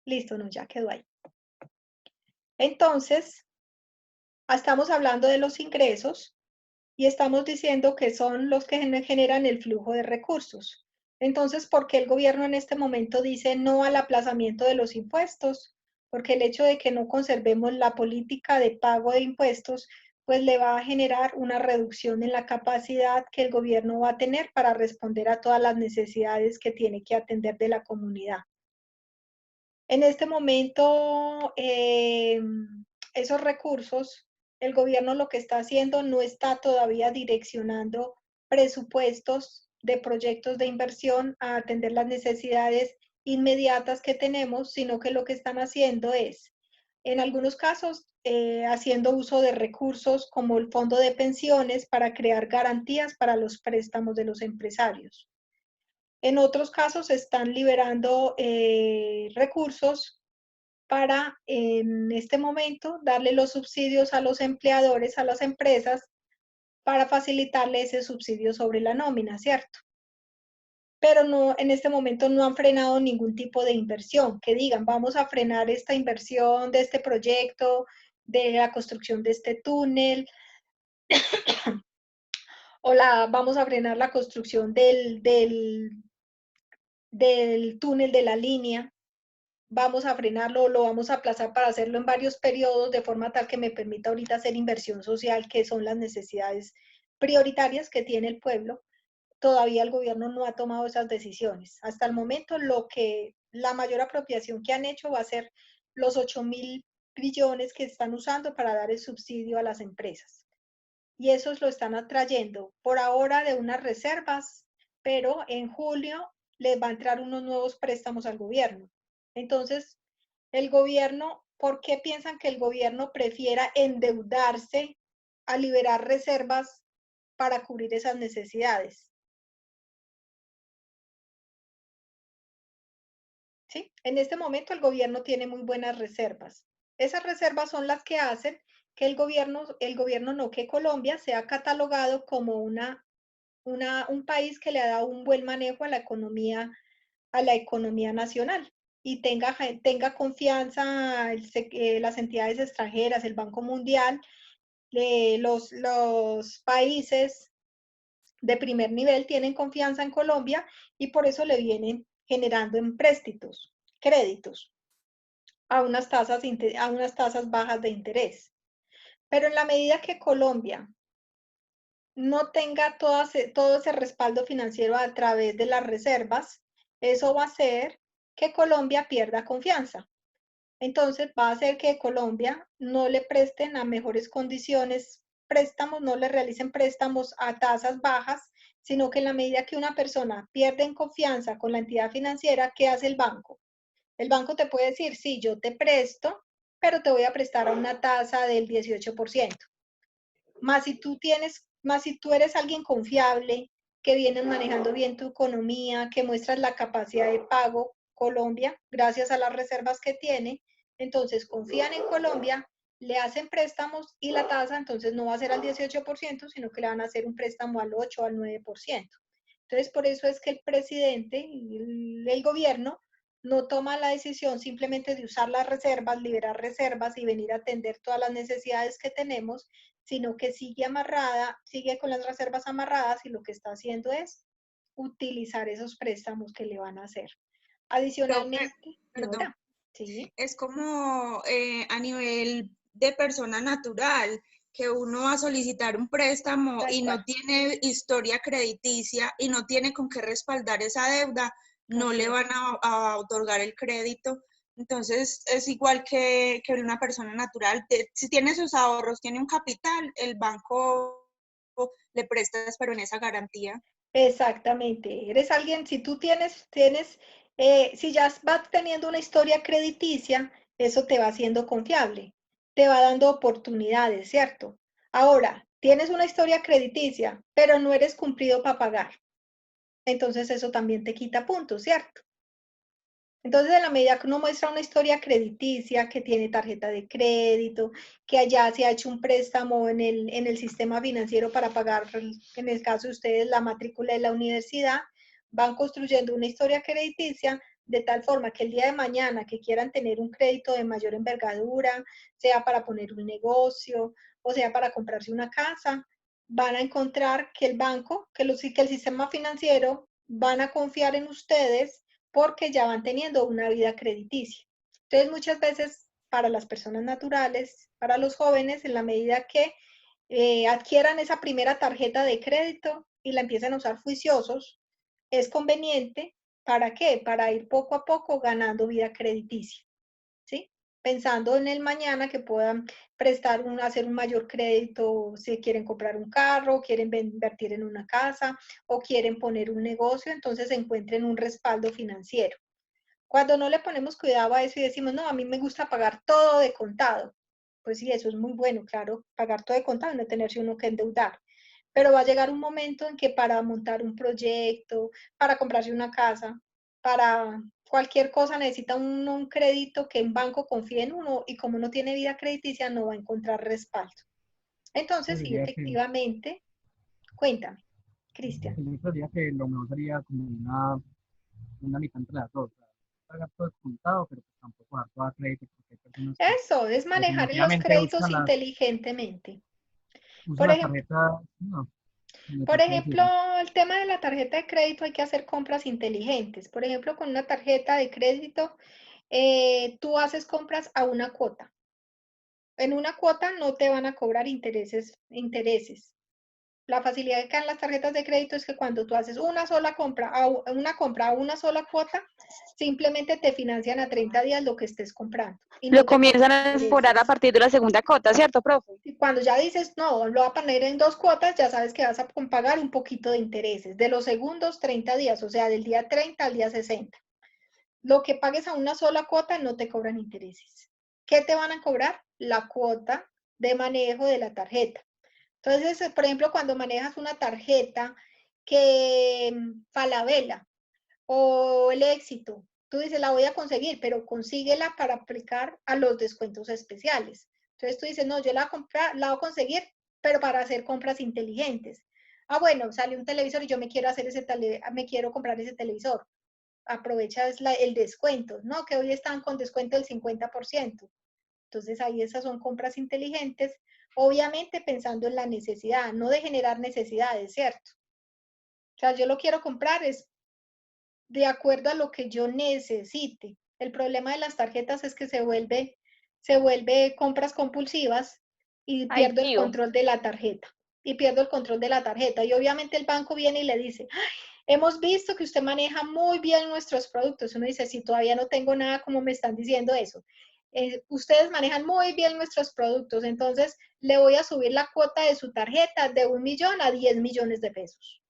Listo, no, ya quedó ahí. Entonces, estamos hablando de los ingresos y estamos diciendo que son los que generan el flujo de recursos. Entonces, ¿por qué el gobierno en este momento dice no al aplazamiento de los impuestos? Porque el hecho de que no conservemos la política de pago de impuestos, pues le va a generar una reducción en la capacidad que el gobierno va a tener para responder a todas las necesidades que tiene que atender de la comunidad. En este momento, esos recursos, el gobierno lo que está haciendo no está todavía direccionando presupuestos de proyectos de inversión a atender las necesidades inmediatas que tenemos, sino que lo que están haciendo es, en algunos casos, haciendo uso de recursos como el fondo de pensiones para crear garantías para los préstamos de los empresarios. En otros casos están liberando recursos para en este momento darle los subsidios a los empleadores, a las empresas, para facilitarle ese subsidio sobre la nómina, ¿cierto? Pero no, en este momento no han frenado ningún tipo de inversión, que digan, vamos a frenar esta inversión de este proyecto, de la construcción de este túnel, o vamos a frenar la construcción del túnel de la línea, vamos a frenarlo, lo vamos a aplazar para hacerlo en varios periodos de forma tal que me permita ahorita hacer inversión social, que son las necesidades prioritarias que tiene el pueblo. Todavía el gobierno no ha tomado esas decisiones. Hasta el momento, la mayor apropiación que han hecho va a ser los 8.000 billones que están usando para dar el subsidio a las empresas. Y esos lo están atrayendo por ahora de unas reservas, pero en julio les va a entrar unos nuevos préstamos al gobierno. Entonces, el gobierno, ¿por qué piensan que el gobierno prefiera endeudarse a liberar reservas para cubrir esas necesidades? ¿Sí? En este momento el gobierno tiene muy buenas reservas. Esas reservas son las que hacen que el gobierno no, que Colombia sea catalogado como un país que le ha dado un buen manejo a la economía nacional y tenga confianza las entidades extranjeras, el Banco Mundial, los países de primer nivel tienen confianza en Colombia y por eso le vienen generando empréstitos, créditos a unas tasas bajas de interés. Pero en la medida que Colombia no tenga todo ese respaldo financiero a través de las reservas, eso va a hacer que Colombia pierda confianza. Entonces va a hacer que Colombia no le presten a mejores condiciones préstamos, no le realicen préstamos a tasas bajas, sino que en la medida que una persona pierde en confianza con la entidad financiera, ¿qué hace el banco? El banco te puede decir, sí, yo te presto, pero te voy a prestar a una tasa del 18%. Más si tú eres alguien confiable, que vienes manejando bien tu economía, que muestras la capacidad de pago, Colombia, gracias a las reservas que tiene, entonces confían en Colombia, le hacen préstamos y la tasa entonces no va a ser al 18%, sino que le van a hacer un préstamo al 8 o al 9%. Entonces, por eso es que el presidente y el gobierno no toma la decisión simplemente de usar las reservas, liberar reservas y venir a atender todas las necesidades que tenemos, sino que sigue con las reservas amarradas y lo que está haciendo es utilizar esos préstamos que le van a hacer. Profe, Adicionalmente, perdón, Nora, ¿sí? es como a nivel de persona natural, que uno va a solicitar un préstamo Tal y cual, no tiene historia crediticia y no tiene con qué respaldar esa deuda, no así le van es. a otorgar el crédito. Entonces es igual que una persona natural. Si tiene sus ahorros, tiene un capital, el banco le presta, pero en esa garantía. Exactamente. Eres alguien, si tú si ya vas teniendo una historia crediticia, eso te va haciendo confiable, te va dando oportunidades, ¿cierto? Ahora, tienes una historia crediticia, pero no eres cumplido para pagar. Entonces eso también te quita puntos, ¿cierto? Entonces, en la medida que uno muestra una historia crediticia, que tiene tarjeta de crédito, que allá se ha hecho un préstamo en el sistema financiero para pagar, en el caso de ustedes, la matrícula de la universidad, van construyendo una historia crediticia, de tal forma que el día de mañana que quieran tener un crédito de mayor envergadura, sea para poner un negocio o sea para comprarse una casa, van a encontrar que el banco, que el sistema financiero van a confiar en ustedes porque ya van teniendo una vida crediticia. Entonces, muchas veces para las personas naturales, para los jóvenes, en la medida que adquieran esa primera tarjeta de crédito y la empiecen a usar juiciosos, es conveniente. ¿Para qué? Para ir poco a poco ganando vida crediticia, ¿sí? Pensando en el mañana que puedan hacer un mayor crédito si quieren comprar un carro, quieren invertir en una casa o quieren poner un negocio, entonces encuentren un respaldo financiero. Cuando no le ponemos cuidado a eso y decimos, no, a mí me gusta pagar todo de contado, pues sí, eso es muy bueno, claro, pagar todo de contado, no tenerse uno que endeudar. Pero va a llegar un momento en que para montar un proyecto, para comprarse una casa, para cualquier cosa necesita un crédito que un banco confíe en uno y como no tiene vida crediticia no va a encontrar respaldo. Entonces, Yo sí, diría que, efectivamente, cuéntame, Cristian. yo creería que lo mejor sería como una mitad entre las dos. O sea, pagar todo descontado, pero pues tampoco dar todo a crédito, porque hay personas que Eso es manejar los definitivamente créditos inteligentemente. usan Por las ejemplo, tarjetas, no, me Por toca ejemplo, decirlo. el tema de la tarjeta de crédito hay que hacer compras inteligentes. Por ejemplo, con una tarjeta de crédito, tú haces compras a una cuota. En una cuota no te van a cobrar intereses. La facilidad que dan las tarjetas de crédito es que cuando tú haces una sola compra, a una sola cuota, simplemente te financian a 30 días lo que estés comprando y Lo no te cobran comienzan a cobrar a intereses. partir de la segunda cuota, ¿cierto, profe? Y cuando ya dices, no, lo voy a poner en dos cuotas, ya sabes que vas a pagar un poquito de intereses, de los segundos 30 días, o sea, del día 30 al día 60. Lo que pagues a una sola cuota no te cobran intereses. ¿Qué te van a cobrar? La cuota de manejo de la tarjeta. Entonces, por ejemplo, cuando manejas una tarjeta que Falabella o el Éxito, tú dices, la voy a conseguir, pero consíguela para aplicar a los descuentos especiales. Entonces tú dices, no, yo la voy a comprar, la voy a conseguir, pero para hacer compras inteligentes. Ah, bueno, sale un televisor y yo me quiero me quiero comprar ese televisor. Aprovechas el descuento, ¿no? Que hoy están con descuento del 50%. Entonces ahí esas son compras inteligentes, obviamente pensando en la necesidad, no de generar necesidades, ¿cierto? O sea, yo lo quiero comprar es de acuerdo a lo que yo necesite. El problema de las tarjetas es que se vuelve compras compulsivas y pierdo el Adictivo. control de la tarjeta. Y pierdo el control de la tarjeta. Y obviamente el banco viene y le dice, hemos visto que usted maneja muy bien nuestros productos. Uno dice, si todavía no tengo nada, ¿cómo me están diciendo eso? Ustedes manejan muy bien nuestros productos, entonces le voy a subir la cuota de su tarjeta de 1 millón a 10 millones de pesos.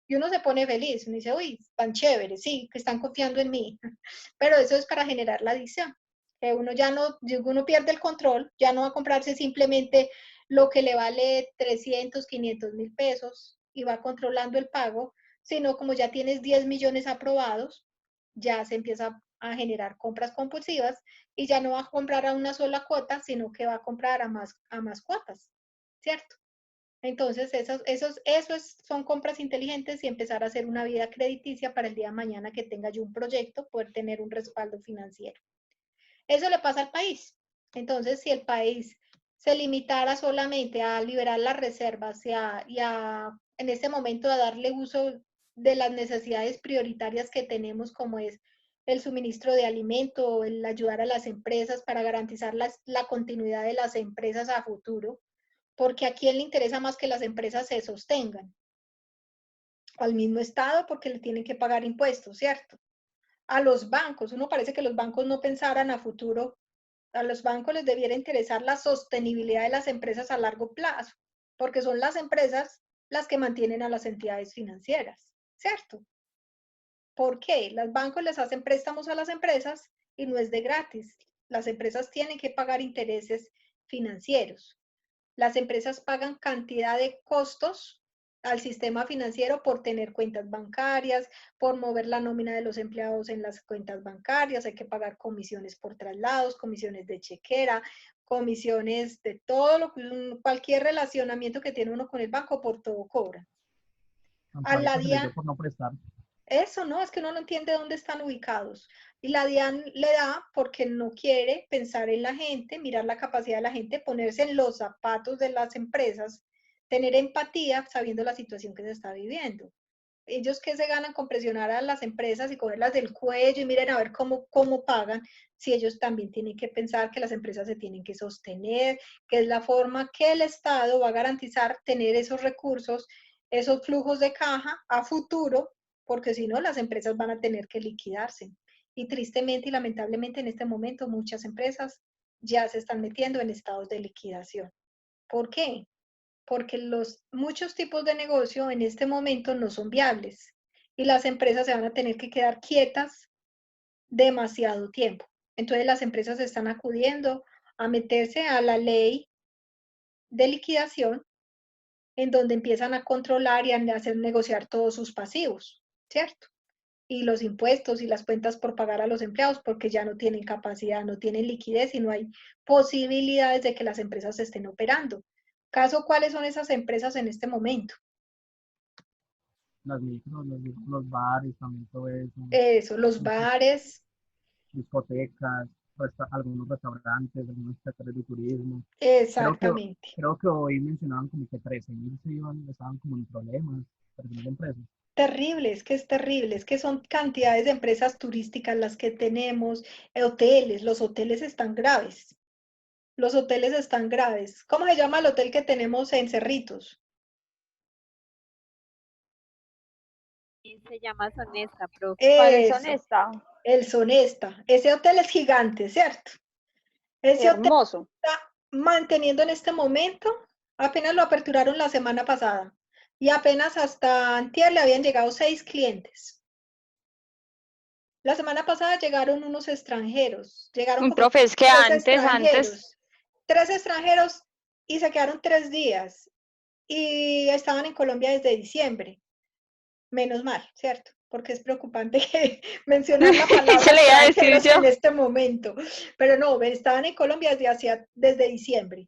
Y uno se pone feliz, uno dice, uy, tan chévere, sí, que están confiando en mí. Pero eso es para generar la adicción, que uno ya no, uno pierde el control, ya no va a comprarse simplemente lo que le vale 300, 500 mil pesos y va controlando el pago, sino como ya tienes 10 millones aprobados, ya se empieza a generar compras compulsivas y ya no va a comprar a una sola cuota, sino que va a comprar a más cuotas, ¿cierto? Entonces, son compras inteligentes y empezar a hacer una vida crediticia para el día de mañana que tenga yo un proyecto, poder tener un respaldo financiero. Eso le pasa al país. Entonces, si el país se limitara solamente a liberar las reservas en este momento a darle uso de las necesidades prioritarias que tenemos, como es el suministro de alimento, el ayudar a las empresas para garantizar la continuidad de las empresas a futuro, porque a quién le interesa más que las empresas se sostengan, al mismo Estado porque le tienen que pagar impuestos, ¿cierto? A los bancos, uno parece que los bancos no pensaran a futuro, a los bancos les debiera interesar la sostenibilidad de las empresas a largo plazo, porque son las empresas las que mantienen a las entidades financieras, ¿cierto? ¿Por qué? Los bancos les hacen préstamos a las empresas y no es de gratis. Las empresas tienen que pagar intereses financieros. Las empresas pagan cantidad de costos al sistema financiero por tener cuentas bancarias, por mover la nómina de los empleados en las cuentas bancarias, hay que pagar comisiones por traslados, comisiones de chequera, comisiones de todo cualquier relacionamiento que tiene uno con el banco, por todo cobra. A la Amparitos se les dio día, por no prestar. Eso, ¿no? Es que uno no entiende dónde están ubicados. Y la DIAN le da porque no quiere pensar en la gente, mirar la capacidad de la gente, ponerse en los zapatos de las empresas, tener empatía sabiendo la situación que se está viviendo. Ellos que se ganan con presionar a las empresas y cogerlas del cuello y miren a ver cómo pagan, si ellos también tienen que pensar que las empresas se tienen que sostener, que es la forma que el Estado va a garantizar tener esos recursos, esos flujos de caja a futuro, porque si no, las empresas van a tener que liquidarse. Y tristemente y lamentablemente en este momento muchas empresas ya se están metiendo en estados de liquidación. ¿Por qué? Porque muchos tipos de negocio en este momento no son viables y las empresas se van a tener que quedar quietas demasiado tiempo. Entonces las empresas están acudiendo a meterse a la ley de liquidación en donde empiezan a controlar y a hacer negociar todos sus pasivos, ¿cierto? Y los impuestos y las cuentas por pagar a los empleados porque ya no tienen capacidad, no tienen liquidez y no hay posibilidades de que las empresas estén operando. ¿Caso cuáles son esas empresas en este momento? Las micros, los bares, también todo eso, Eso, los bares, discotecas, algunos restaurantes, algunos sectores de turismo. Creo que, exactamente. creo que hoy mencionaban como que 13.000 estaban como en problemas, 13.000 empresas. Terrible, es terrible, es que son cantidades de empresas turísticas las que tenemos, hoteles, los hoteles están graves, los hoteles están graves. ¿Cómo se llama el hotel que tenemos en Cerritos? Se llama Sonesta, profe. ¿Cuál es Eso, honesta? el Sonesta. Ese hotel es gigante, ¿cierto? Ese hotel Hermoso. está manteniendo en este momento, apenas lo aperturaron la semana pasada y apenas hasta antier le habían llegado 6 clientes. La semana pasada llegaron unos extranjeros, llegaron como Profe, es que tres extranjeros y se quedaron 3 días y estaban en Colombia desde diciembre. Menos mal, ¿cierto? Porque es preocupante que mencionar la palabra se le iba a decir extranjeros yo. en este momento. Pero no, estaban en Colombia desde diciembre.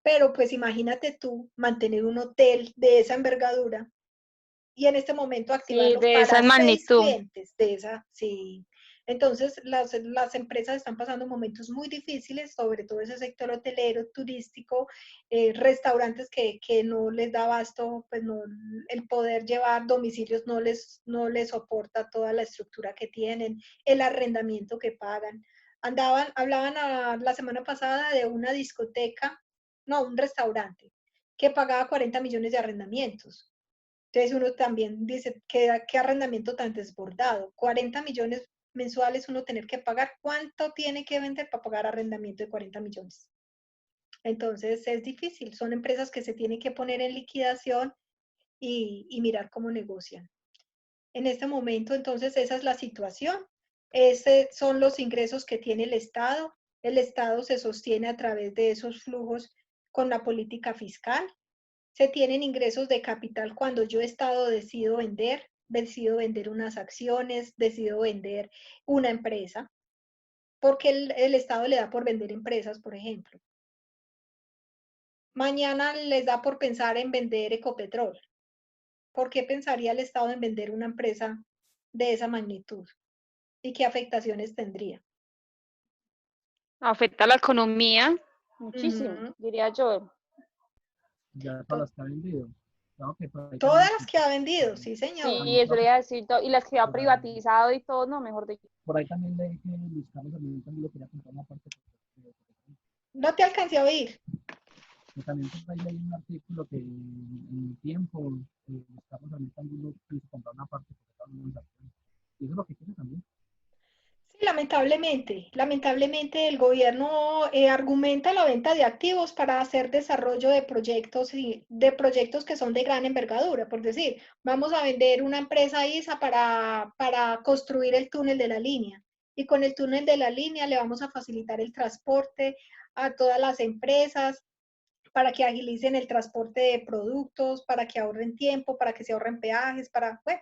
Pero pues imagínate tú mantener un hotel de esa envergadura y en este momento Sí, activarlos de esa para 6 magnitud. clientes de esa, sí. Entonces, las empresas están pasando momentos muy difíciles, sobre todo ese sector hotelero, turístico, restaurantes que no les da abasto, pues no, el poder llevar domicilios no les soporta toda la estructura que tienen, el arrendamiento que pagan. Hablaban la semana pasada de una discoteca, no, un restaurante, que pagaba 40 millones de arrendamientos. Entonces uno también dice, ¿qué arrendamiento tan desbordado? 40 millones mensuales uno tener que pagar. ¿Cuánto tiene que vender para pagar arrendamiento de 40 millones? Entonces es difícil. Son empresas que se tienen que poner en liquidación y mirar cómo negocian. En este momento, entonces, esa es la situación. Esos son los ingresos que tiene el Estado. El Estado se sostiene a través de esos flujos con la política fiscal. Se tienen ingresos de capital cuando yo Estado decido vender unas acciones, decido vender una empresa, porque el Estado le da por vender empresas, por ejemplo. Mañana les da por pensar en vender Ecopetrol. ¿Por qué pensaría el Estado en vender una empresa de esa magnitud? ¿Y qué afectaciones tendría? Afecta a la economía. Muchísimo, Ujú. diría yo. Ya todas las que ha vendido. Claro que por ahí Todas también las que ha vendido, sí, señor. Sí, también eso creo le que iba a decir. Y las que ha por ahí, privatizado y todo, no, mejor dicho. por ahí también leí que Luis Carlos también lo quería comprar una parte. No te alcancé a oír. Que también por ahí leí un artículo que en el tiempo Luis Carlos también lo quiso comprar una parte porque estaba en una acción. Y eso es lo que quiere también. Sí, lamentablemente el gobierno argumenta la venta de activos para hacer desarrollo de proyectos y de proyectos que son de gran envergadura. Por decir, vamos a vender una empresa ISA para construir el túnel de la línea. Y con el túnel de la línea le vamos a facilitar el transporte a todas las empresas para que agilicen el transporte de productos, para que ahorren tiempo, para que se ahorren peajes, bueno,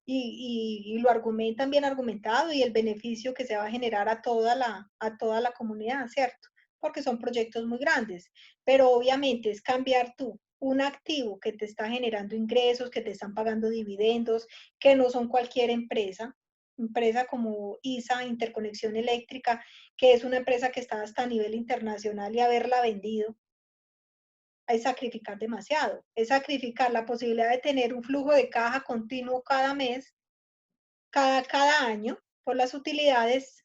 y lo argumentan bien argumentado y el beneficio que se va a generar a toda la comunidad, ¿cierto? Porque son proyectos muy grandes, pero obviamente es cambiar tú un activo que te está generando ingresos, que te están pagando dividendos, que no son cualquier empresa como ISA, Interconexión Eléctrica, que es una empresa que está hasta a nivel internacional y haberla vendido, es sacrificar demasiado, es sacrificar la posibilidad de tener un flujo de caja continuo cada mes, cada año, por las utilidades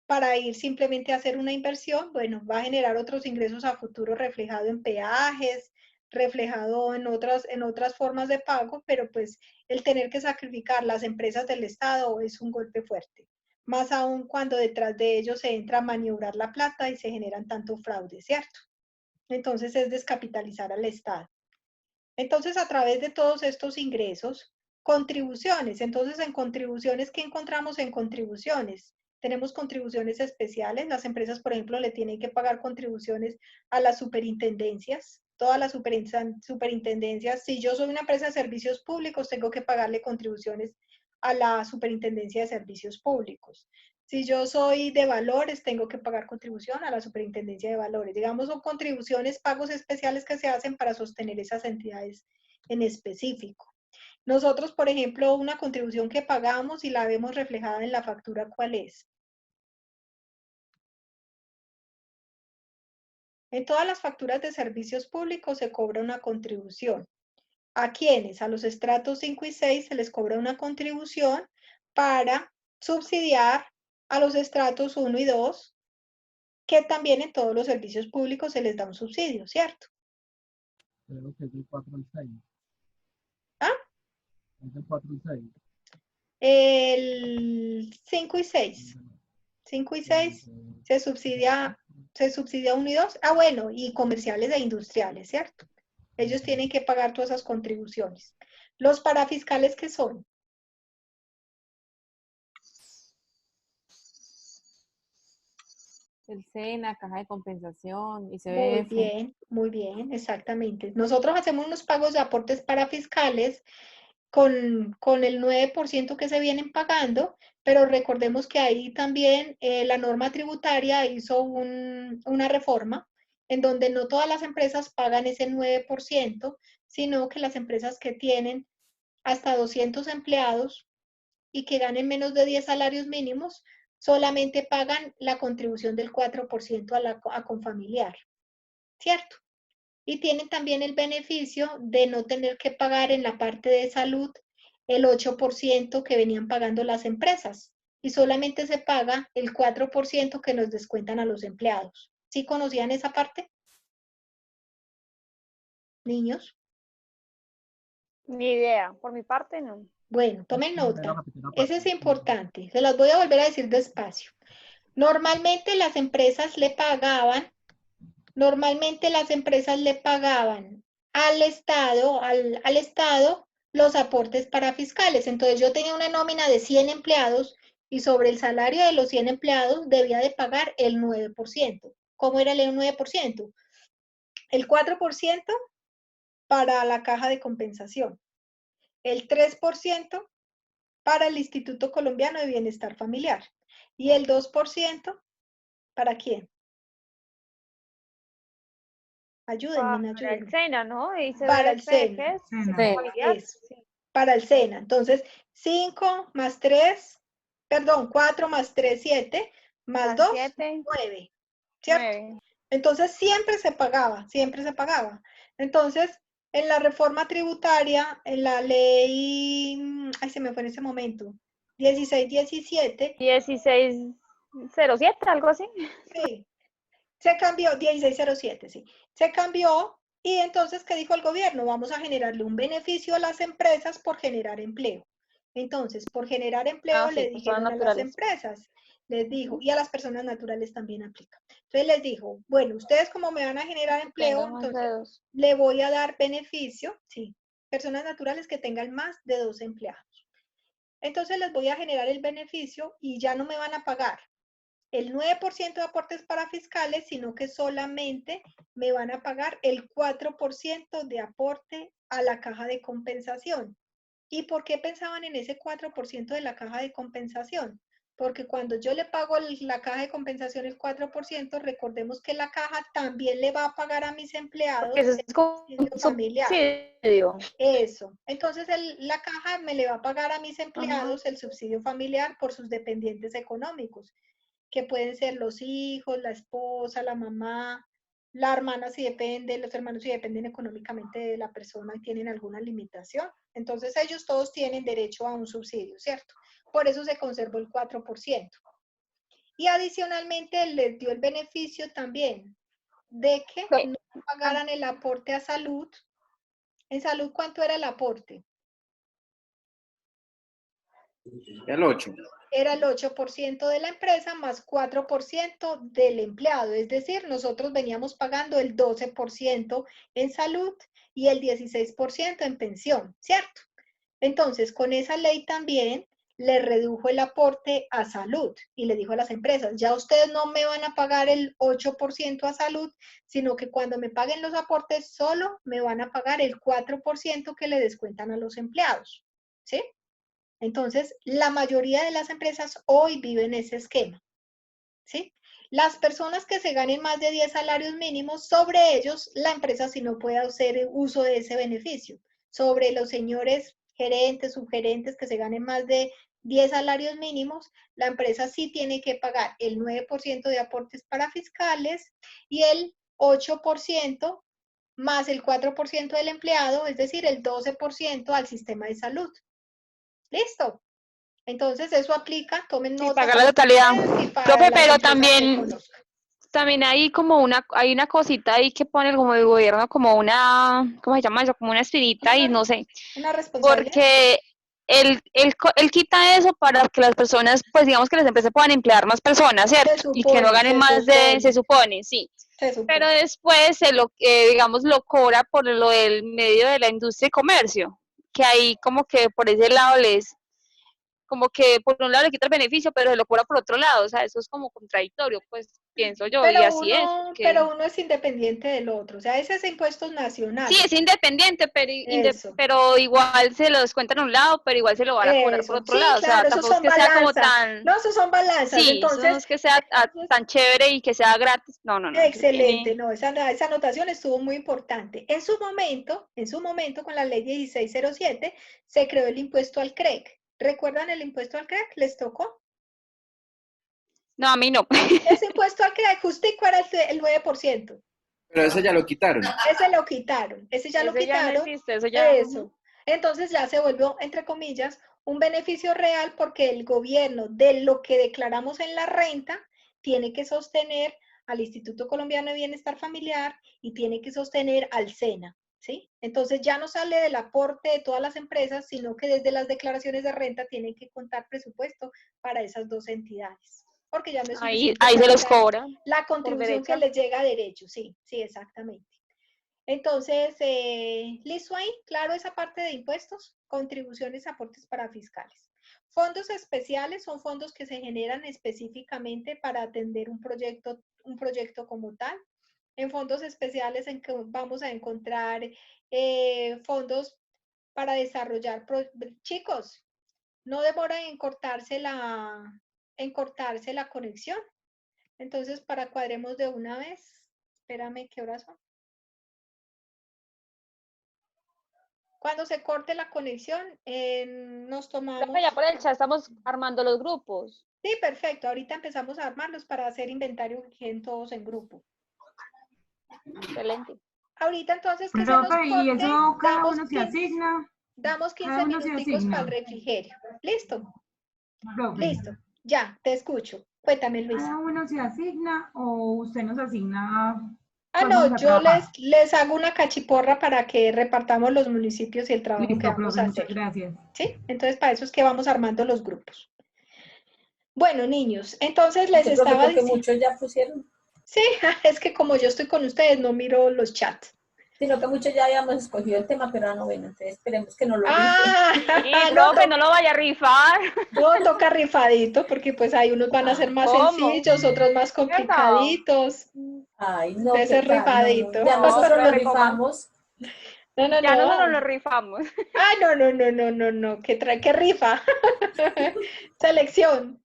para ir simplemente a hacer una inversión, bueno, va a generar otros ingresos a futuro reflejado en peajes, reflejado en otras formas de pago, pero pues el tener que sacrificar las empresas del Estado es un golpe fuerte, más aún cuando detrás de ellos se entra a maniobrar la plata y se generan tanto fraude, ¿cierto? Entonces es descapitalizar al Estado. Entonces, a través de todos estos ingresos, contribuciones. Entonces, en contribuciones, ¿qué encontramos en contribuciones? Tenemos contribuciones especiales. Las empresas, por ejemplo, le tienen que pagar contribuciones a las superintendencias. Todas las superintendencias, si yo soy una empresa de servicios públicos, tengo que pagarle contribuciones a la superintendencia de servicios públicos. Si yo soy de valores, tengo que pagar contribución a la superintendencia de valores. Digamos, son contribuciones, pagos especiales que se hacen para sostener esas entidades en específico. Nosotros, por ejemplo, una contribución que pagamos y la vemos reflejada en la factura, ¿cuál es? En todas las facturas de servicios públicos se cobra una contribución. ¿A quiénes? A los estratos 5 y 6 se les cobra una contribución para subsidiar a los estratos 1 y 2, que también en todos los servicios públicos se les da un subsidio, ¿cierto? Creo que es del 4 al 6. ¿Ah? Es del 4 al 6. El 5 y 6. 5 y 6 se subsidia 1 y 2. Ah, bueno, y comerciales e industriales, ¿cierto? Ellos tienen que pagar todas esas contribuciones. Los parafiscales, ¿qué son? El SENA, Caja de Compensación, Muy ICBF. bien, exactamente. Nosotros hacemos unos pagos de aportes parafiscales con el 9% que se vienen pagando, pero recordemos que ahí también la norma tributaria hizo una reforma en donde no todas las empresas pagan ese 9%, sino que las empresas que tienen hasta 200 empleados y que ganen menos de 10 salarios mínimos, solamente pagan la contribución del 4% a Confamiliar, ¿cierto? Y tienen también el beneficio de no tener que pagar en la parte de salud el 8% que venían pagando las empresas y solamente se paga el 4% que nos descuentan a los empleados. ¿Sí conocían esa parte, niños? Ni idea. Por mi parte, no. Bueno, tomen Me lo nota. repetí una Ese parte. es importante. Se las voy a volver a decir despacio. Normalmente las empresas le pagaban al Estado los aportes parafiscales. Entonces yo tenía una nómina de 100 empleados y sobre el salario de los 100 empleados debía de pagar el 9%. ¿Cómo era el 9%? El 4% para la caja de compensación, el 3% para el Instituto Colombiano de Bienestar Familiar y el 2% ¿para quién? Ayúdenme. Para el SENA, ¿no? Para el ICBF, SENA. ¿qué es? Sí. Familiar. Eso, para el SENA. Entonces, 5 más 3, perdón, 4 más 3, 7, más 2, 7, 9, ¿cierto? 9. Entonces, siempre se pagaba. Entonces, en la reforma tributaria, en la ley, ay, se me fue en ese momento, 1617, 1607, algo así. sí, se cambió, 1607, sí, se cambió y entonces, ¿qué dijo el gobierno? Vamos a generarle un beneficio a las empresas por generar empleo. Entonces, por generar empleo le Sí, personas dijeron a las naturales. empresas, les dijo, y a las personas naturales también aplica. Entonces les dijo, bueno, ustedes como me van a generar empleo, Tengan más entonces de 2. le voy a dar beneficio, sí, personas naturales que tengan más de 2 empleados. Entonces les voy a generar el beneficio y ya no me van a pagar el 9% de aportes parafiscales, sino que solamente me van a pagar el 4% de aporte a la caja de compensación. ¿Y por qué pensaban en ese 4% de la caja de compensación? porque cuando yo le pago la caja de compensación el 4%, recordemos que la caja también le va a pagar a mis empleados Porque eso es como el subsidio un familiar. subsidio. Eso. Entonces la caja me le va a pagar a mis empleados el subsidio familiar por sus dependientes económicos, que pueden ser los hijos, la esposa, la mamá, la hermana si depende, los hermanos si dependen económicamente de la persona y tienen alguna limitación. Entonces ellos todos tienen derecho a un subsidio, ¿cierto? Por eso se conservó el 4%. Y adicionalmente les dio el beneficio también de que no pagaran el aporte a salud. En salud, ¿cuánto era el aporte? El 8. Era el 8% de la empresa más 4% del empleado. Es decir, nosotros veníamos pagando el 12% en salud y el 16% en pensión, ¿cierto? Entonces, con esa ley también le redujo el aporte a salud y le dijo a las empresas, ya ustedes no me van a pagar el 8% a salud, sino que cuando me paguen los aportes solo me van a pagar el 4% que le descuentan a los empleados, ¿sí? Entonces, la mayoría de las empresas hoy viven ese esquema, ¿sí? Las personas que se ganen más de 10 salarios mínimos, sobre ellos la empresa sí no puede hacer uso de ese beneficio. Sobre los señores gerentes, subgerentes que se ganen más de 10 salarios mínimos, la empresa sí tiene que pagar el 9% de aportes para fiscales y el 8% más el 4% del empleado, es decir, el 12% al sistema de salud. ¿Listo? Entonces eso aplica, tomen nota. Y pagar la totalidad. Profe, pero también hay como hay una cosita ahí que pone como el gobierno, como una, ¿cómo se llama eso? Como una espinita y no sé. Una responsabilidad. Porque él quita eso para que las personas, pues digamos que las empresas puedan emplear más personas, ¿cierto? Se supone, y que no ganen más se supone, sí. Se supone. Pero después digamos, lo cobra por lo del medio de la industria y comercio, que ahí como que por ese lado como que por un lado le quita el beneficio, pero se lo cobra por otro lado, o sea, eso es como contradictorio, pues pienso yo, y así es. Pero uno es independiente del otro, o sea, ese es impuestos nacionales. Sí, es independiente, pero igual se lo descuentan a un lado, pero igual se lo van a cobrar por otro lado, claro, o sea, tampoco es que sea como tan... No, esos son balanzas, sí, entonces... eso no es que sea tan chévere y que sea gratis, no. Excelente, no, esa anotación estuvo muy importante. En su momento, con la ley 1607, se creó el impuesto al CREC. ¿Recuerdan el impuesto al CREC? ¿Les tocó? No, a mí no. Ese impuesto al CREC justico era el 9%. Pero ese ya lo quitaron. Ese lo quitaron. Ya no existe, eso ya... Eso. Entonces ya se volvió, entre comillas, un beneficio real porque el gobierno, de lo que declaramos en la renta, tiene que sostener al Instituto Colombiano de Bienestar Familiar y tiene que sostener al SENA, ¿sí? Entonces ya no sale del aporte de todas las empresas, sino que desde las declaraciones de renta tienen que contar presupuesto para esas dos entidades. Porque ya no es suficiente ahí se los cobra. la contribución que les llega a derecho, sí, exactamente. Entonces, listo ahí, claro, esa parte de impuestos, contribuciones, aportes para fiscales. Fondos especiales son fondos que se generan específicamente para atender un proyecto como tal. En fondos especiales en que vamos a encontrar fondos para desarrollar, chicos, no demoran en cortarse la conexión. Entonces, para cuadremos de una vez, espérame, ¿qué horas son? Cuando se corte la conexión, nos tomamos... Ya por el chat estamos armando los grupos. Sí, perfecto. Ahorita empezamos a armarlos para hacer inventario en todos en grupo. Excelente. Ahorita entonces que Profe, se nos y eso cada uno se asigna. Damos 15 minuticos para el refrigerio. ¿Listo? Profe. Listo. Ya, te escucho. Cuéntame, Luisa. ¿Cada uno se asigna o usted nos asigna? No, yo les hago una cachiporra para que repartamos los municipios y el trabajo Listo, que vamos profe, a hacer. muchas gracias. ¿Sí? Entonces, para eso es que vamos armando los grupos. Bueno, niños, entonces les estaba diciendo... muchos ya pusieron. Sí, es que como yo estoy con ustedes, no miro los chats. Sino que muchos ya habíamos escogido el tema, pero no, bueno, entonces esperemos que no lo profe, no lo vaya a rifar. No, toca rifadito, porque pues hay unos van a ser más sencillos, otros más complicaditos. Ay, no, ese rifadito. No. Ya nosotros lo rifamos. No. Ya nosotros lo rifamos. Ah, no, ¿qué rifa? Selección.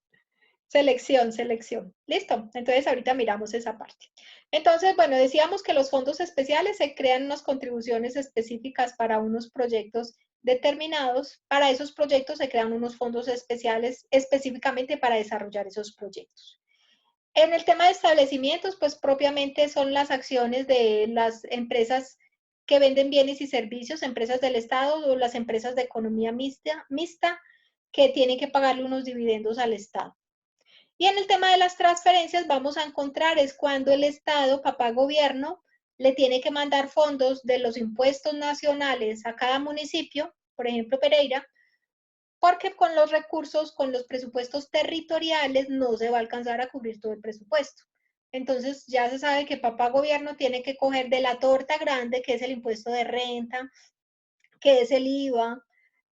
Selección, selección. Listo. Entonces ahorita miramos esa parte. Entonces, bueno, decíamos que los fondos especiales se crean unas contribuciones específicas para unos proyectos determinados. Para esos proyectos se crean unos fondos especiales específicamente para desarrollar esos proyectos. En el tema de establecimientos, pues propiamente son las acciones de las empresas que venden bienes y servicios, empresas del Estado o las empresas de economía mixta que tienen que pagarle unos dividendos al Estado. Y en el tema de las transferencias vamos a encontrar es cuando el Estado, papá gobierno, le tiene que mandar fondos de los impuestos nacionales a cada municipio, por ejemplo Pereira, porque con los recursos, con los presupuestos territoriales no se va a alcanzar a cubrir todo el presupuesto. Entonces ya se sabe que papá gobierno tiene que coger de la torta grande, que es el impuesto de renta, que es el IVA,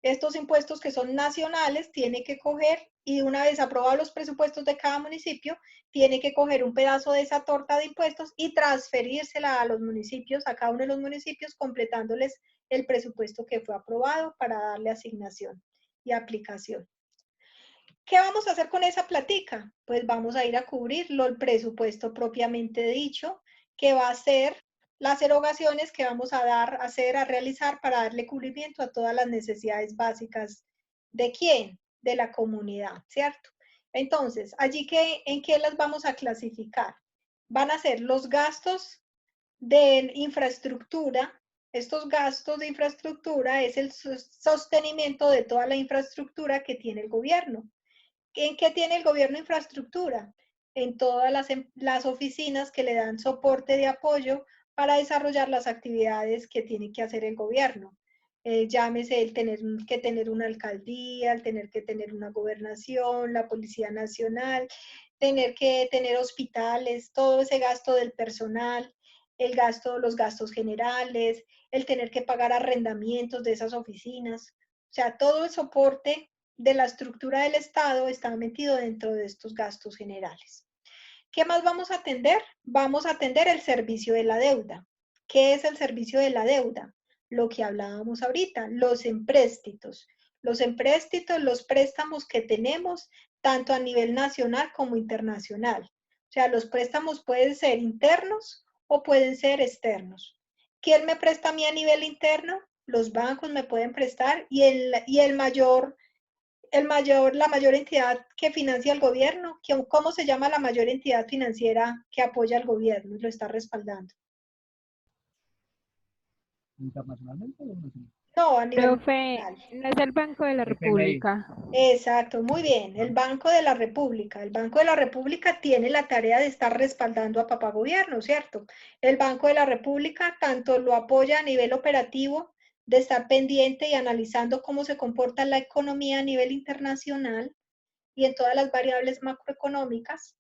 estos impuestos que son nacionales, tiene que coger y una vez aprobados los presupuestos de cada municipio, tiene que coger un pedazo de esa torta de impuestos y transferírsela a los municipios, a cada uno de los municipios, completándoles el presupuesto que fue aprobado para darle asignación y aplicación. ¿Qué vamos a hacer con esa platica? Pues vamos a ir a cubrirlo, el presupuesto propiamente dicho, que va a ser las erogaciones que vamos a a realizar para darle cubrimiento a todas las necesidades básicas. ¿De quién? De la comunidad, ¿cierto? Entonces, allí ¿en qué las vamos a clasificar? Van a ser los gastos de infraestructura. Estos gastos de infraestructura es el sostenimiento de toda la infraestructura que tiene el gobierno. ¿En qué tiene el gobierno infraestructura? En todas las oficinas que le dan soporte de apoyo para desarrollar las actividades que tiene que hacer el gobierno. Llámese el tener que tener una alcaldía, el tener que tener una gobernación, la Policía Nacional, tener que tener hospitales, todo ese gasto del personal, los gastos generales, el tener que pagar arrendamientos de esas oficinas. O sea, todo el soporte de la estructura del Estado está metido dentro de estos gastos generales. ¿Qué más vamos a atender? Vamos a atender el servicio de la deuda. ¿Qué es el servicio de la deuda? Lo que hablábamos ahorita, los empréstitos. Los empréstitos, los préstamos que tenemos, tanto a nivel nacional como internacional. O sea, los préstamos pueden ser internos o pueden ser externos. ¿Quién me presta a mí a nivel interno? Los bancos me pueden prestar y la mayor entidad que financia el gobierno. ¿Cómo se llama la mayor entidad financiera que apoya al gobierno y lo está respaldando? ¿Internacionalmente o nacional? No, a nivel Profe, nacional. ¿no es el Banco de la FMI. República? Exacto, muy bien. El Banco de la República. El Banco de la República tiene la tarea de estar respaldando a papá gobierno, ¿cierto? El Banco de la República tanto lo apoya a nivel operativo, de estar pendiente y analizando cómo se comporta la economía a nivel internacional y en todas las variables macroeconómicas,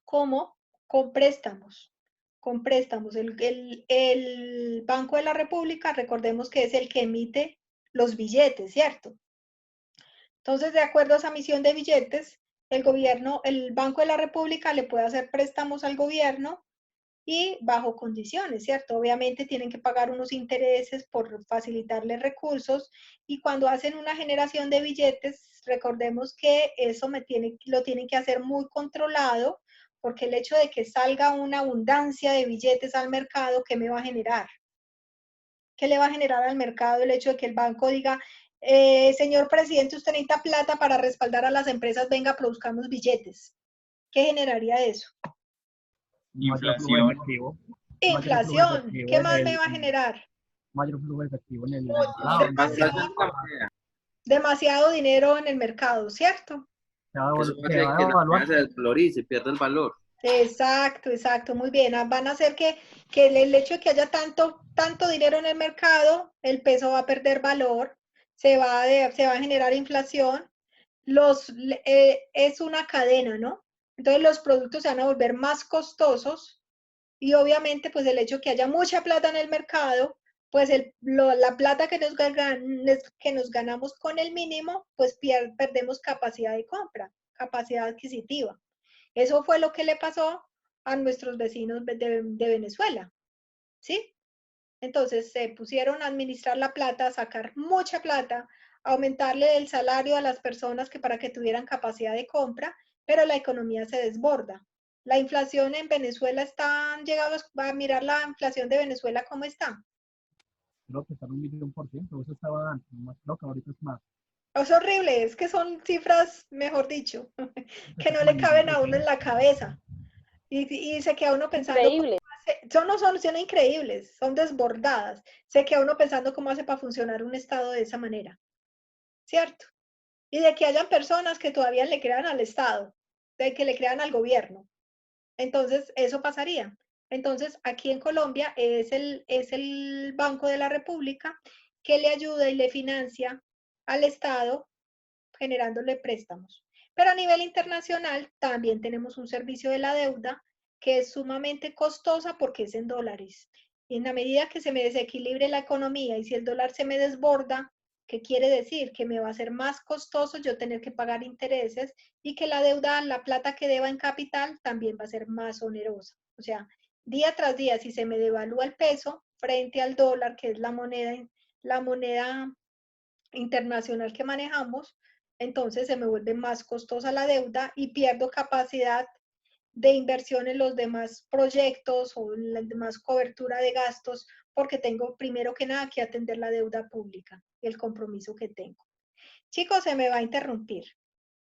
como con préstamos. Con préstamos. El Banco de la República, recordemos que es el que emite los billetes, ¿cierto? Entonces, de acuerdo a esa emisión de billetes, el Banco de la República le puede hacer préstamos al gobierno y bajo condiciones, ¿cierto? Obviamente tienen que pagar unos intereses por facilitarle recursos y cuando hacen una generación de billetes, recordemos que eso lo tienen que hacer muy controlado porque el hecho de que salga una abundancia de billetes al mercado, ¿qué me va a generar? ¿Qué le va a generar al mercado el hecho de que el banco diga, señor presidente, usted necesita plata para respaldar a las empresas, venga, produzcamos billetes? ¿Qué generaría eso? Mayor flujo de efectivo. Inflación. ¿Qué más me va a generar? Mayor flujo de efectivo en el Demasiado dinero en el mercado, ¿cierto? Eso va a hacer que la moneda se desvalorice y pierda el valor. Exacto, exacto, muy bien. Van a hacer que el hecho de que haya tanto dinero en el mercado, el peso va a perder valor, se va a generar inflación. Es una cadena, ¿no? Entonces los productos se van a volver más costosos y obviamente pues el hecho de que haya mucha plata en el mercado, pues la plata que nos ganamos con el mínimo, pues perdemos capacidad de compra, capacidad adquisitiva. Eso fue lo que le pasó a nuestros vecinos de Venezuela, ¿sí? Entonces se pusieron a administrar la plata, a sacar mucha plata, a aumentarle el salario a las personas para que tuvieran capacidad de compra pero la economía se desborda. La inflación en Venezuela ¿han llegado a mirar la inflación de Venezuela cómo está? Creo que está en 1.000.000%, eso estaba antes, creo que ahorita es más. Es horrible, es que son cifras, mejor dicho, que no le caben a uno en la cabeza. Y se queda uno pensando, Increíble. no son increíbles, son desbordadas. Se queda uno pensando cómo hace para funcionar un Estado de esa manera, ¿cierto? Y de que hayan personas que todavía le crean al Estado, de que le crean al gobierno. Entonces, eso pasaría. Entonces, aquí en Colombia es el Banco de la República que le ayuda y le financia al Estado generándole préstamos. Pero a nivel internacional también tenemos un servicio de la deuda que es sumamente costosa porque es en dólares. Y en la medida que se me desequilibre la economía y si el dólar se me desborda, ¿qué quiere decir? Que me va a ser más costoso yo tener que pagar intereses y que la deuda, la plata que deba en capital, también va a ser más onerosa. O sea, día tras día, si se me devalúa el peso frente al dólar, que es la moneda internacional que manejamos, entonces se me vuelve más costosa la deuda y pierdo capacidad de inversión en los demás proyectos o en la demás cobertura de gastos, porque tengo primero que nada que atender la deuda pública y el compromiso que tengo. Chicos, se me va a interrumpir.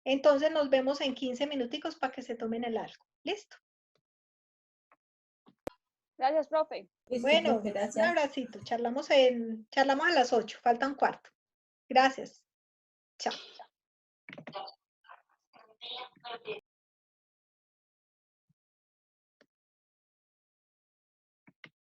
Entonces nos vemos en 15 minuticos para que se tomen el algo. ¿Listo? Gracias, profe. Listo, Bueno, profe, un gracias. abracito. Charlamos a las 8, falta un cuarto. Gracias. Chao.